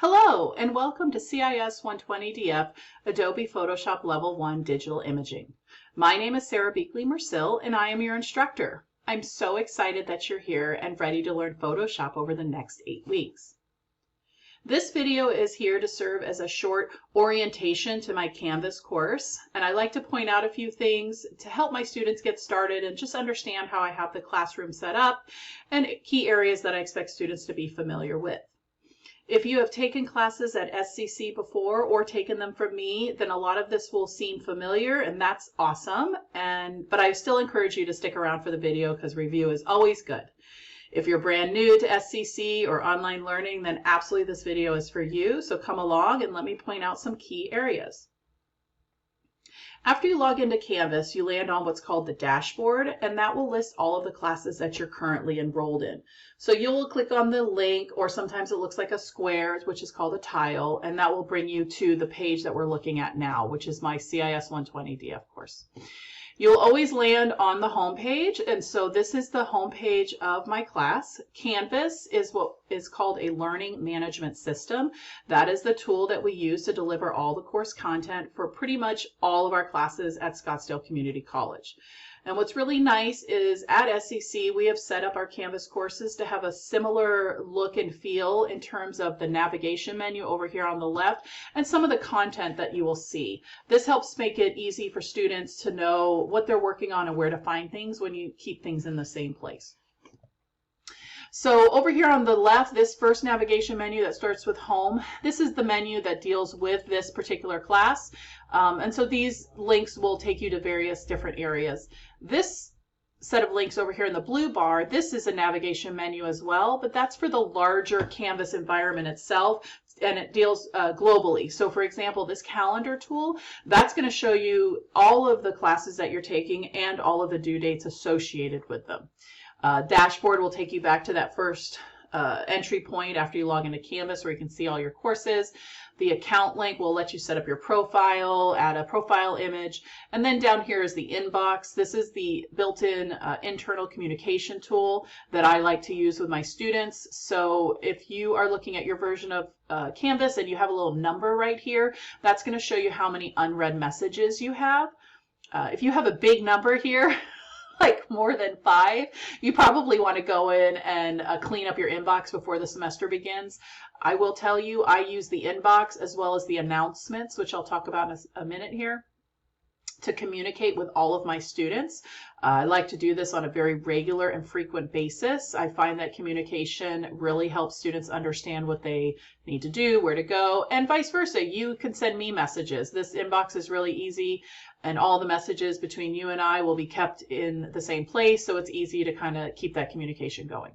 Hello and welcome to CIS120DF Adobe Photoshop Level 1 Digital Imaging. My name is Beakley-Mercill and I am your instructor. I'm so excited that you're here and ready to learn Photoshop over the next 8 weeks. This video is here to serve as a short orientation to my Canvas course, and I like to point out a few things to help my students get started and just understand how I have the classroom set up and key areas that I expect students to be familiar with. If you have taken classes at SCC before or taken them from me, then a lot of this will seem familiar, and that's awesome. But I still encourage you to stick around for the video because review is always good. If you're brand new to SCC or online learning, then absolutely this video is for you. So come along and let me point out some key areas. After you log into Canvas, you land on what's called the dashboard, and that will list all of the classes that you're currently enrolled in. So you'll click on the link, or sometimes it looks like a square, which is called a tile, and that will bring you to the page that we're looking at now, which is my CIS120DF course. You'll always land on the home page, and so this is the home page of my class. Canvas is what is called a learning management system. That is the tool that we use to deliver all the course content for pretty much all of our classes at Scottsdale Community College. And what's really nice is at SCC, we have set up our Canvas courses to have a similar look and feel in terms of the navigation menu over here on the left and some of the content that you will see. This helps make it easy for students to know what they're working on and where to find things when you keep things in the same place. So over here on the left, this first navigation menu that starts with home, this is the menu that deals with this particular class. And so these links will take you to various different areas. This set of links over here in the blue bar, this is a navigation menu as well, but that's for the larger Canvas environment itself, and it deals globally. So for example, this calendar tool, that's going to show you all of the classes that you're taking and all of the due dates associated with them. Dashboard will take you back to that first entry point after you log into Canvas where you can see all your courses. The account link will let you set up your profile, add a profile image, and then down here is the inbox. This is the built-in internal communication tool that I like to use with my students. So if you are looking at your version of Canvas and you have a little number right here, that's going to show you how many unread messages you have. If you have a big number here, like more than 5, you probably want to go in and clean up your inbox before the semester begins. I will tell you, I use the inbox as well as the announcements, which I'll talk about in a minute here, to communicate with all of my students. I like to do this on a very regular and frequent basis. I find that communication really helps students understand what they need to do, where to go, and vice versa. You can send me messages. This inbox is really easy, and all the messages between you and I will be kept in the same place, so it's easy to kind of keep that communication going.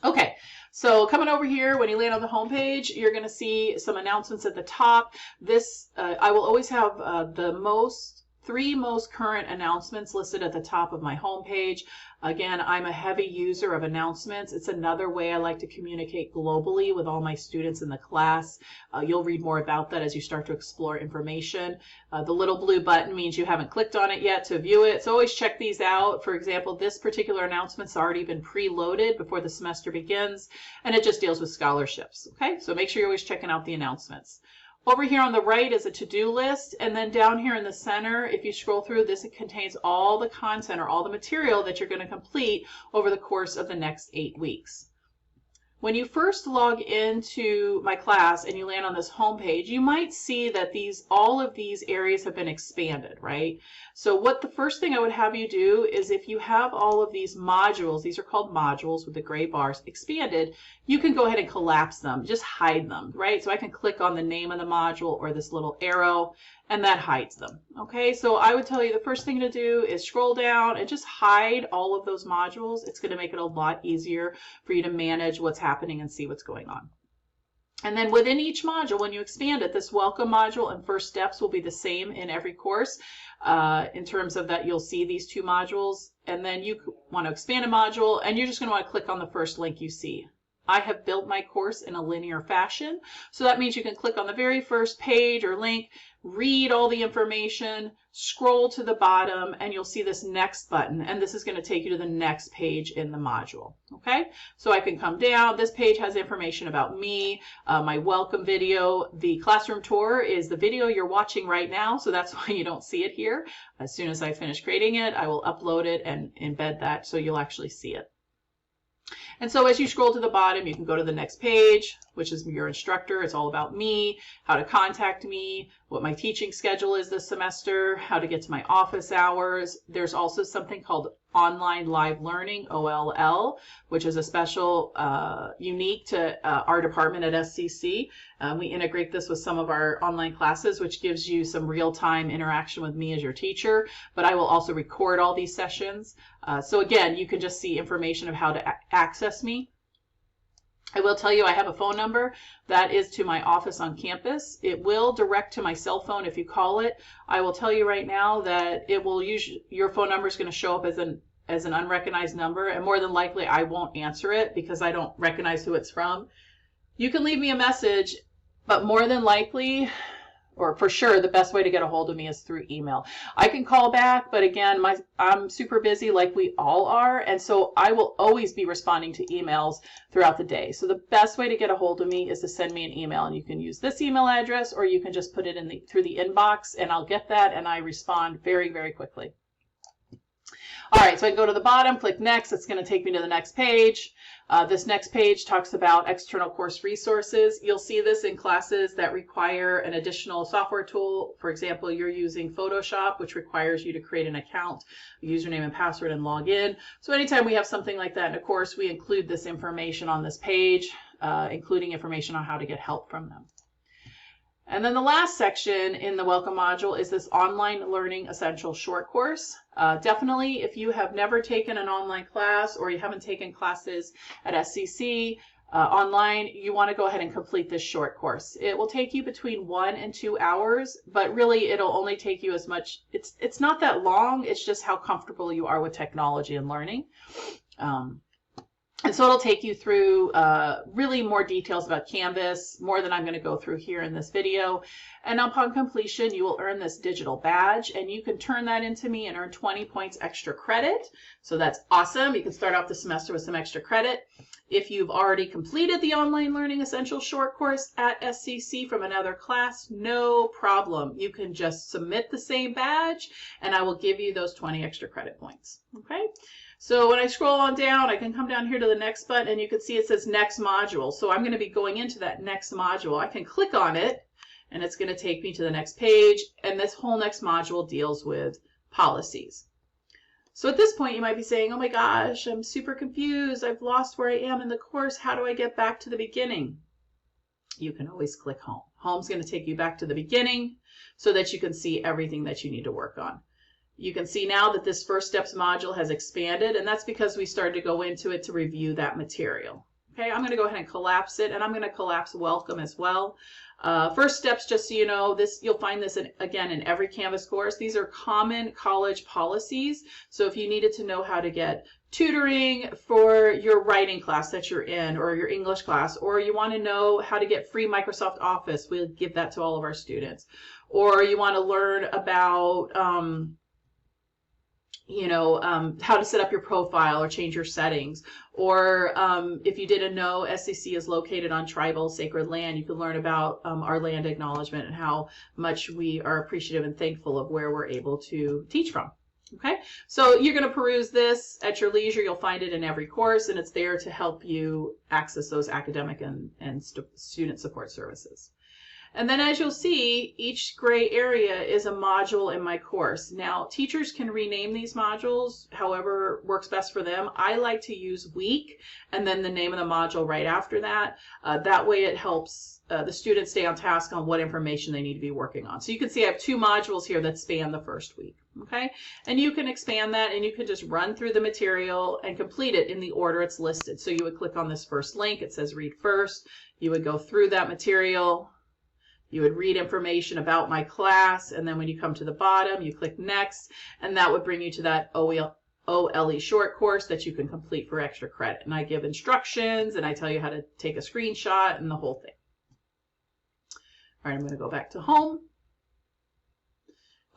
Okay, so coming over here, when you land on the home page, you're going to see some announcements at the top. This, I will always have the 3 most current announcements listed at the top of my home page. Again, I'm a heavy user of announcements. It's another way I like to communicate globally with all my students in the class. You'll read more about that as you start to explore information. The little blue button means you haven't clicked on it yet to view it, so always check these out. For example, this particular announcement's already been preloaded before the semester begins, and it just deals with scholarships. Okay, so make sure you're always checking out the announcements. Over here on the right is a to-do list, and then down here in the center, if you scroll through, this contains all the content or all the material that you're going to complete over the course of the next 8 weeks. When you first log into my class and you land on this home page, you might see that all of these areas have been expanded, right? So what the first thing I would have you do is, if you have all of these modules, these are called modules with the gray bars, expanded, you can go ahead and collapse them, just hide them, right? So I can click on the name of the module or this little arrow, and that hides them. Okay, so I would tell you the first thing to do is scroll down and just hide all of those modules. It's going to make it a lot easier for you to manage what's happening and see what's going on. And then within each module, when you expand it, this welcome module and first steps will be the same in every course in terms of that you'll see these 2 modules, and then you want to expand a module and you're just going to want to click on the first link you see. I have built my course in a linear fashion. So that means you can click on the very first page or link, read all the information, scroll to the bottom, and you'll see this next button. And this is going to take you to the next page in the module. Okay, so I can come down. This page has information about me, my welcome video. The classroom tour is the video you're watching right now, so that's why you don't see it here. As soon as I finish creating it, I will upload it and embed that so you'll actually see it. And so as you scroll to the bottom, you can go to the next page, which is your instructor. It's all about me, how to contact me, what my teaching schedule is this semester, how to get to my office hours. There's also something called Online Live Learning, OLL, which is a special, unique to our department at SCC. We integrate this with some of our online classes, which gives you some real-time interaction with me as your teacher, but I will also record all these sessions. So again, you can just see information of how to access me. I will tell you I have a phone number that is to my office on campus. It will direct to my cell phone if you call it. I will tell you right now that it will use your phone number is going to show up as an unrecognized number, and more than likely I won't answer it because I don't recognize who it's from. You can leave me a message, but more than likely, or for sure, the best way to get a hold of me is through email. I can call back, but again, I'm super busy like we all are, and so I will always be responding to emails throughout the day. So the best way to get a hold of me is to send me an email, and you can use this email address, or you can just put it in through the inbox, and I'll get that, and I respond very, very quickly. All right, so I can go to the bottom, click next. It's going to take me to the next page. This next page talks about external course resources. You'll see this in classes that require an additional software tool. For example, you're using Photoshop, which requires you to create an account, a username and password, and log in. So anytime we have something like that in a course, we include this information on this page, including information on how to get help from them. And then the last section in the welcome module is this online learning essential short course. Definitely, if you have never taken an online class or you haven't taken classes at SCC online, you want to go ahead and complete this short course. It will take you between 1 and 2 hours, but really it'll only take you as much. It's not that long. It's just how comfortable you are with technology and learning. And so it'll take you through really more details about Canvas, more than I'm going to go through here in this video. And upon completion, you will earn this digital badge, and you can turn that into me and earn 20 points extra credit. So that's awesome. You can start off the semester with some extra credit. If you've already completed the Online Learning Essential Short Course at SCC from another class, no problem. You can just submit the same badge, and I will give you those 20 extra credit points. Okay? So when I scroll on down, I can come down here to the next button, and you can see it says next module. So I'm going to be going into that next module. I can click on it, and it's going to take me to the next page. And this whole next module deals with policies. So at this point, you might be saying, oh my gosh, I'm super confused. I've lost where I am in the course. How do I get back to the beginning? You can always click home. Home's going to take you back to the beginning so that you can see everything that you need to work on. You can see now that this First Steps module has expanded, and that's because we started to go into it to review that material. Okay, I'm going to go ahead and collapse it, and I'm going to collapse Welcome as well. First Steps, just so you know, you'll find this again in every Canvas course. These are common college policies. So if you needed to know how to get tutoring for your writing class that you're in, or your English class, or you want to know how to get free Microsoft Office, we'll give that to all of our students. Or you want to learn about how to set up your profile or change your settings. Or if you didn't know, SCC is located on tribal sacred land. You can learn about our land acknowledgement and how much we are appreciative and thankful of where we're able to teach from. Okay, so you're going to peruse this at your leisure. You'll find it in every course, and it's there to help you access those academic and student support services. And then as you'll see, each gray area is a module in my course. Now, teachers can rename these modules however works best for them. I like to use week and then the name of the module right after that. That way it helps the students stay on task on what information they need to be working on. So you can see I have 2 modules here that span the first week. Okay, and you can expand that, and you can just run through the material and complete it in the order it's listed. So you would click on this first link. It says read first. You would go through that material. You would read information about my class, and then when you come to the bottom, you click next, and that would bring you to that OLE short course that you can complete for extra credit. And I give instructions and I tell you how to take a screenshot and the whole thing. All right, I'm going to go back to home.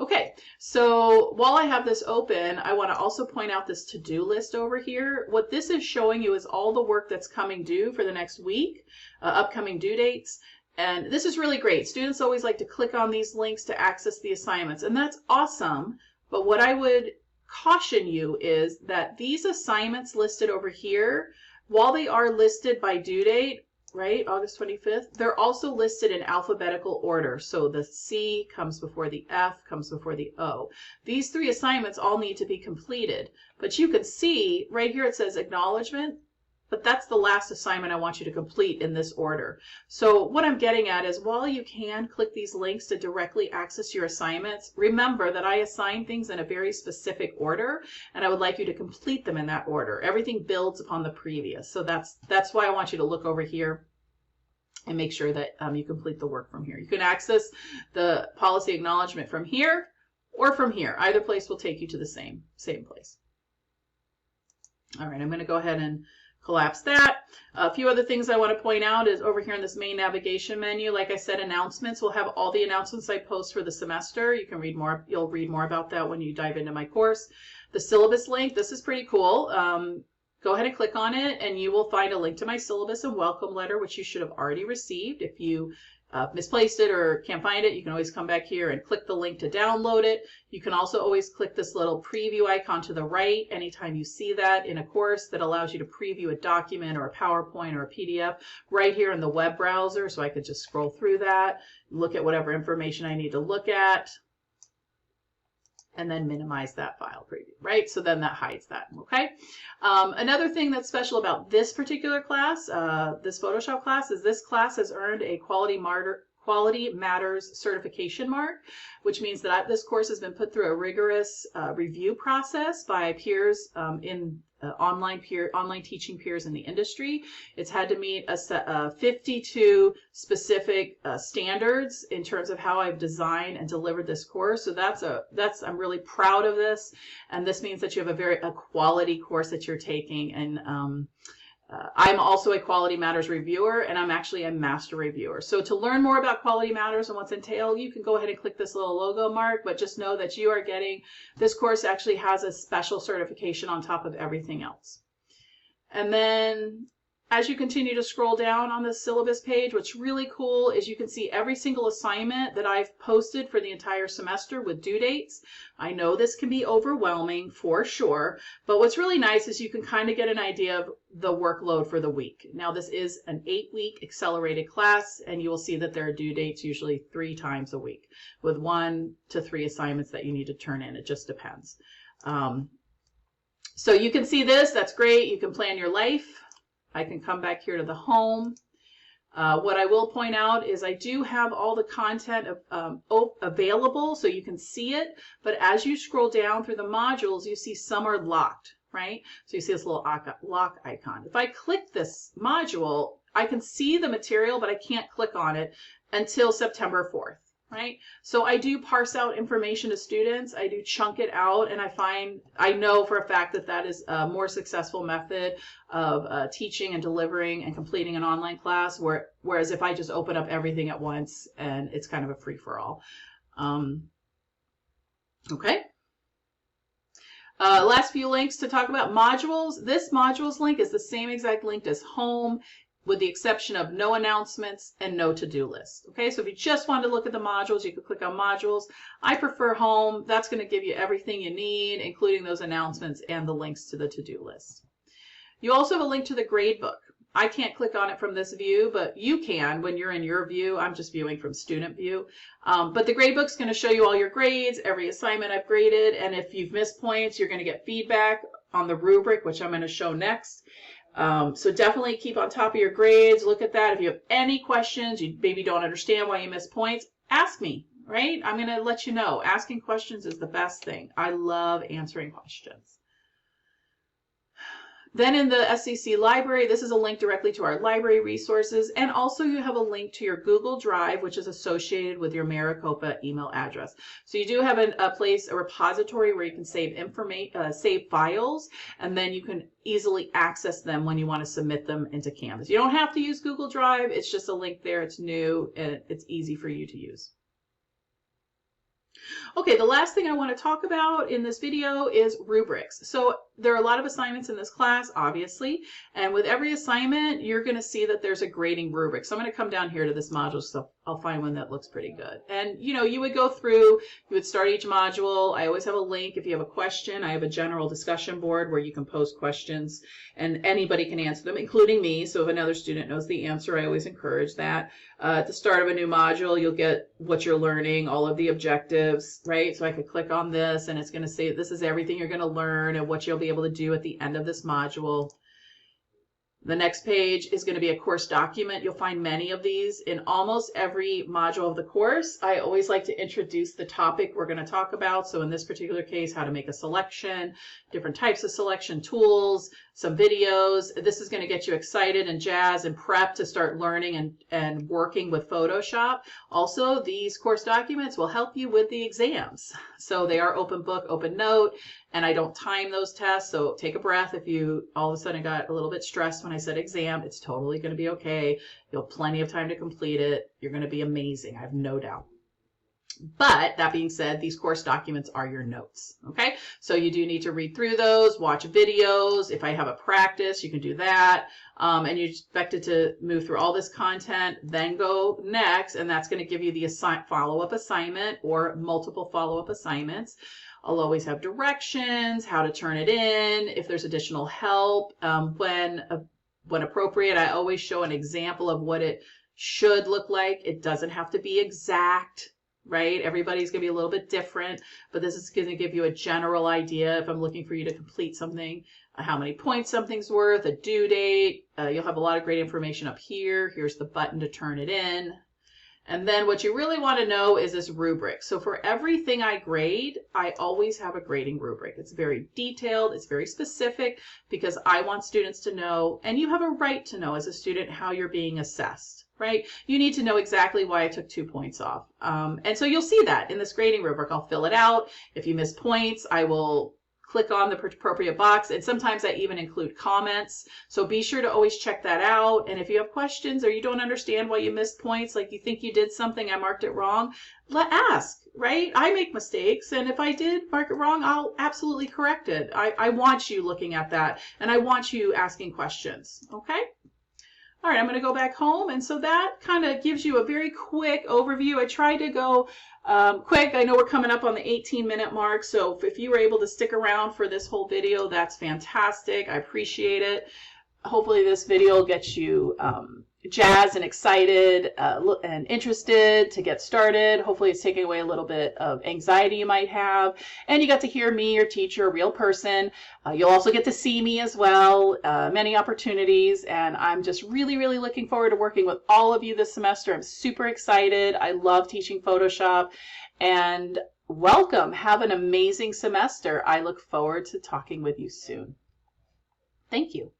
Okay, so while I have this open, I want to also point out this to-do list over here. What this is showing you is all the work that's coming due for the next week, upcoming due dates. And this is really great. Students always like to click on these links to access the assignments, and that's awesome. But what I would caution you is that these assignments listed over here, while they are listed by due date, right, August 25th, they're also listed in alphabetical order. So the C comes before the F, comes before the O. These 3 assignments all need to be completed. But you can see right here it says acknowledgement, but that's the last assignment I want you to complete in this order. So what I'm getting at is while you can click these links to directly access your assignments, remember that I assign things in a very specific order, and I would like you to complete them in that order. Everything builds upon the previous. So that's why I want you to look over here and make sure that you complete the work from here. You can access the policy acknowledgement from here or from here. Either place will take you to the same place. All right, I'm going to go ahead and collapse that. A few other things I want to point out is over here in this main navigation menu, like I said, announcements. We'll have all the announcements I post for the semester. You can read more. You'll read more about that when you dive into my course. The syllabus link, this is pretty cool. Go ahead and click on it and you will find a link to my syllabus and welcome letter, which you should have already received. If you misplaced it or can't find it, you can always come back here and click the link to download it. You can also always click this little preview icon to the right anytime you see that in a course that allows you to preview a document or a PowerPoint or a PDF right here in the web browser. So I could just scroll through that, look at whatever information I need to look at, and then minimize that file preview, right? So then that hides that, okay? Another thing that's special about this particular class, this Photoshop class, is this class has earned a Quality Matters certification mark, which means that this course has been put through a rigorous review process by peers in online teaching peers in the industry. It's had to meet 52 specific standards in terms of how I've designed and delivered this course. So I'm really proud of this, and this means that you have a quality course that you're taking. And I'm also a Quality Matters reviewer, and I'm actually a master reviewer. So to learn more about Quality Matters and what's entailed, you can go ahead and click this little logo mark, but just know that you are getting, this course actually has a special certification on top of everything else. And then as you continue to scroll down on the syllabus page, what's really cool is you can see every single assignment that I've posted for the entire semester with due dates. I know this can be overwhelming for sure, but what's really nice is you can kind of get an idea of the workload for the week. Now this is an 8-week accelerated class, and you will see that there are due dates usually 3 times a week with 1 to 3 assignments that you need to turn in. It just depends. So you can see this, that's great. You can plan your life. I can come back here to the home. What I will point out is I do have all the content available so you can see it, but as you scroll down through the modules, you see some are locked, right? So you see this little lock icon. If I click this module, I can see the material, but I can't click on it until September 4th. Right? So I do parse out information to students. I do chunk it out, and I know for a fact that that is a more successful method of teaching and delivering and completing an online class, whereas if I just open up everything at once, and it's kind of a free-for-all. Okay. Last few links to talk about modules. This modules link is the same exact link as home, with the exception of no announcements and no to-do list. Okay, so if you just want to look at the modules, you could click on modules. I prefer home. That's going to give you everything you need, including those announcements and the links to the to-do list. You also have a link to the gradebook. I can't click on it from this view, but you can when you're in your view. I'm just viewing from student view. But the gradebook's going to show you all your grades, every assignment I've graded, and if you've missed points, you're going to get feedback on the rubric, which I'm going to show next. So definitely keep on top of your grades. Look at that. If you have any questions, you maybe don't understand why you missed points, ask me, right? I'm going to let you know. Asking questions is the best thing. I love answering questions. Then in the SCC library, this is a link directly to our library resources. And also you have a link to your Google Drive, which is associated with your Maricopa email address. So you do have a repository where you can save save files, and then you can easily access them when you want to submit them into Canvas. You don't have to use Google Drive. It's just a link there. It's new and it's easy for you to use. Okay, the last thing I want to talk about in this video is rubrics. So there are a lot of assignments in this class, obviously, and with every assignment, you're going to see that there's a grading rubric. So I'm going to come down here to this module, so I'll find one that looks pretty good. And you would go through, you would start each module. I always have a link. If you have a question, I have a general discussion board where you can post questions and anybody can answer them, including me. So if another student knows the answer, I always encourage that. At the start of a new module, you'll get what you're learning, all of the objectives, right? So I could click on this and it's going to say this is everything you're going to learn and what you'll be able to do at the end of this module. The next page is going to be a course document. You'll find many of these in almost every module of the course. I always like to introduce the topic we're going to talk about. So in this particular case, how to make a selection, different types of selection tools, some videos. This is going to get you excited and jazzed and prepped to start learning and working with Photoshop. Also, these course documents will help you with the exams. So they are open book, open note, and I don't time those tests. So take a breath if you all of a sudden got a little bit stressed when I said exam. It's totally going to be okay. You'll have plenty of time to complete it. You're going to be amazing. I have no doubt. But that being said, these course documents are your notes, okay? So you do need to read through those, watch videos. If I have a practice, you can do that. And you're expected to move through all this content, then go next, and that's going to give you the follow-up assignment or multiple follow-up assignments. I'll always have directions, how to turn it in, if there's additional help. When appropriate, I always show an example of what it should look like. It doesn't have to be exact, right? Everybody's going to be a little bit different, but this is going to give you a general idea if I'm looking for you to complete something, how many points something's worth, a due date. You'll have a lot of great information up here. Here's the button to turn it in. And then what you really want to know is this rubric. So for everything I grade, I always have a grading rubric. It's very detailed, it's very specific, because I want students to know, and you have a right to know as a student how you're being assessed, right? You need to know exactly why I took 2 points off. And so you'll see that in this grading rubric. I'll fill it out. If you miss points, I will click on the appropriate box, and sometimes I even include comments. So be sure to always check that out. And if you have questions or you don't understand why you missed points, like you think you did something, I marked it wrong, ask, right? I make mistakes, and if I did mark it wrong, I'll absolutely correct it. I want you looking at that, and I want you asking questions, okay? All right, I'm going to go back home, and so that kind of gives you a very quick overview. I tried to go quick. I know we're coming up on the 18-minute mark, so if you were able to stick around for this whole video, that's fantastic. I appreciate it. Hopefully this video will get you jazzed and excited and interested to get started. Hopefully it's taking away a little bit of anxiety you might have. And you got to hear me, your teacher, a real person. You'll also get to see me as well, many opportunities. And I'm just really, really looking forward to working with all of you this semester. I'm super excited. I love teaching Photoshop. And welcome. Have an amazing semester. I look forward to talking with you soon. Thank you.